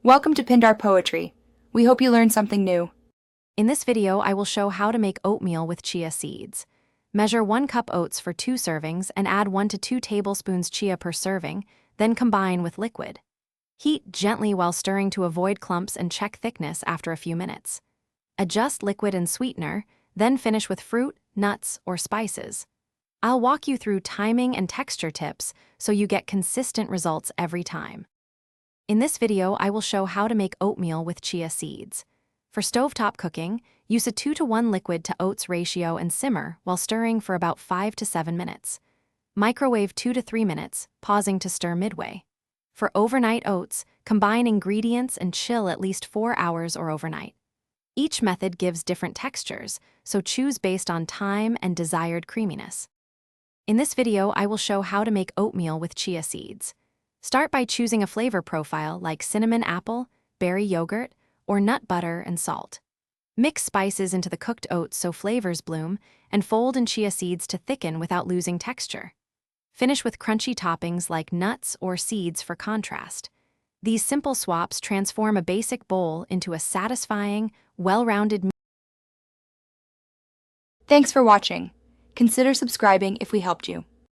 Welcome to Pindar Poetry. We hope you learned something new. In this video, I will show how to make oatmeal with chia seeds. Measure 1 cup oats for 2 servings and add 1 to 2 tablespoons chia per serving, then combine with liquid. Heat gently while stirring to avoid clumps and check thickness after a few minutes. Adjust liquid and sweetener, then finish with fruit, nuts, or spices. I'll walk you through timing and texture tips so you get consistent results every time. In this video, I will show how to make oatmeal with chia seeds. For stovetop cooking, use a 2-to-1 liquid to oats ratio and simmer while stirring for about 5 to 7 minutes. Microwave 2 to 3 minutes, pausing to stir midway. For overnight oats, combine ingredients and chill at least 4 hours or overnight. Each method gives different textures, so choose based on time and desired creaminess. In this video, I will show how to make oatmeal with chia seeds. Start by choosing a flavor profile like cinnamon apple, berry yogurt, or nut butter and salt. Mix spices into the cooked oats so flavors bloom, and fold in chia seeds to thicken without losing texture. Finish with crunchy toppings like nuts or seeds for contrast. These simple swaps transform a basic bowl into a satisfying, well-rounded meal. Thanks for watching. Consider subscribing if we helped you.